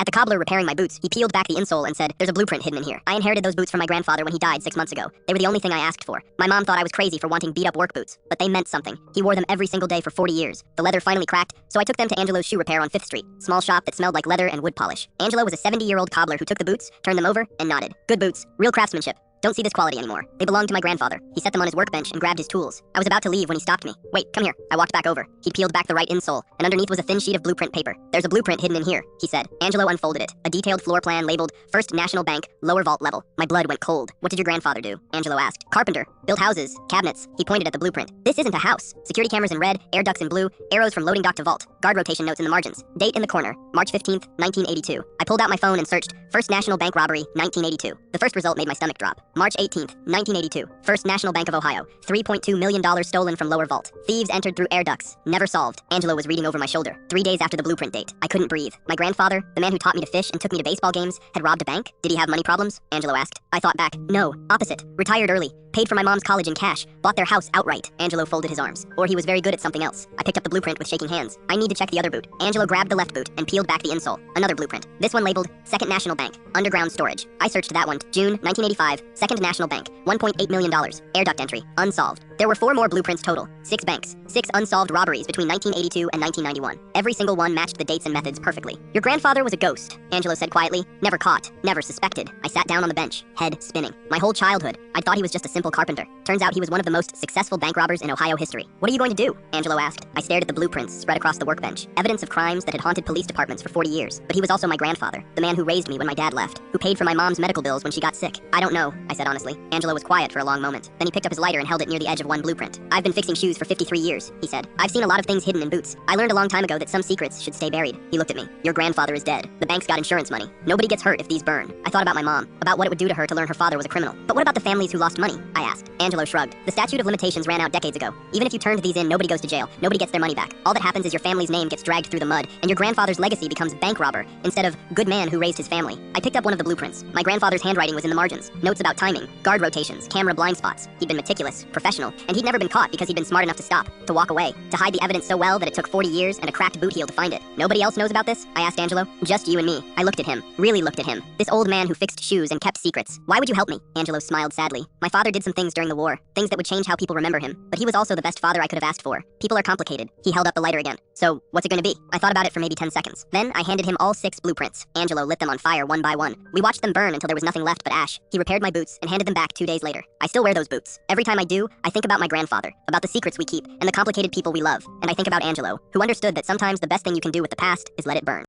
At the cobbler repairing my boots, he peeled back the insole and said, "There's a blueprint hidden in here. I inherited those boots from my grandfather when he died 6 months ago. They were the only thing I asked for. My mom thought I was crazy for wanting beat-up work boots, but they meant something. He wore them every single day for 40 years. The leather finally cracked, so I took them to Angelo's shoe repair on 5th Street, small shop that smelled like leather and wood polish. Angelo was a 70-year-old cobbler who took the boots, turned them over, and nodded. Good boots, real craftsmanship. Don't see this quality anymore. They belonged to my grandfather. He set them on his workbench and grabbed his tools. I was about to leave when he stopped me. Wait, come here. I walked back over. He peeled back the right insole, and underneath was a thin sheet of blueprint paper. There's a blueprint hidden in here, he said. Angelo unfolded it. A detailed floor plan labeled First National Bank, lower vault level. My blood went cold. What did your grandfather do? Angelo asked. Carpenter. Built houses, cabinets. He pointed at the blueprint. This isn't a house. Security cameras in red, air ducts in blue, arrows from loading dock to vault. Guard rotation notes in the margins. Date in the corner, March 15th, 1982. I pulled out my phone and searched First National Bank robbery, 1982. The first result made my stomach drop. March 18th, 1982. First National Bank of Ohio. $3.2 million stolen from lower vault. Thieves entered through air ducts. Never solved. Angelo was reading over my shoulder. 3 days after the blueprint date. I couldn't breathe. My grandfather, the man who taught me to fish and took me to baseball games, had robbed a bank? Did he have money problems? Angelo asked. I thought back. No. Opposite. Retired early. Paid for my mom's college in cash. Bought their house outright. Angelo folded his arms. Or he was very good at something else. I picked up the blueprint with shaking hands. I need to check the other boot. Angelo grabbed the left boot and peeled back the insole. Another blueprint. This one labeled Second National Bank. Underground storage. I searched that one. June 1985. Second National Bank. $1.8 million. Air duct entry. Unsolved. There were 4 more blueprints total. 6 banks. 6 unsolved robberies between 1982 and 1991. Every single one matched the dates and methods perfectly. Your grandfather was a ghost, Angelo said quietly. Never caught. Never suspected. I sat down on the bench, head spinning. My whole childhood, I thought he was just a simple carpenter. Turns out he was one of the most successful bank robbers in Ohio history. What are you going to do? Angelo asked. I stared at the blueprints spread across the workbench. Evidence of crimes that had haunted police departments for 40 years. But he was also my grandfather, the man who raised me when my dad left, who paid for my mom's medical bills when she got sick. I don't know, I said honestly. Angelo was quiet for a long moment. Then he picked up his lighter and held it near the edge of one blueprint. I've been fixing shoes for 53 years, he said. I've seen a lot of things hidden in boots. I learned a long time ago that some secrets should stay buried. He looked at me. Your grandfather is dead. The bank's got insurance money. Nobody gets hurt if these burn. I thought about my mom, about what it would do to her to learn her father was a criminal. But what about the families who lost money? I asked. Angelo shrugged. The statute of limitations ran out decades ago. Even if you turned these in, nobody goes to jail. Nobody gets their money back. All that happens is your family's name gets dragged through the mud, and your grandfather's legacy becomes bank robber instead of good man who raised his family. I picked up one of the blueprints. My grandfather's handwriting was in the margins. Notes about timing, guard rotations, camera blind spots. He'd been meticulous, professional, and he'd never been caught because he'd been smart enough to stop, to walk away, to hide the evidence so well that it took 40 years and a cracked boot heel to find it. Nobody else knows about this? I asked Angelo. Just you and me. I looked at him. Really looked at him. This old man who fixed shoes and kept secrets. Why would you help me? Angelo smiled sadly. My father did some things during the war. Things that would change how people remember him. But he was also the best father I could have asked for. People are complicated. He held up the lighter again. So, what's it gonna be? I thought about it for maybe 10 seconds. Then, I handed him all 6 blueprints. Angelo lit them on fire one by one. We watched them burn until there was nothing left but ash. He repaired my boots and handed them back 2 days later. I still wear those boots. Every time I do, I think about my grandfather, about the secrets we keep, and the complicated people we love. And I think about Angelo, who understood that sometimes the best thing you can do with the past is let it burn.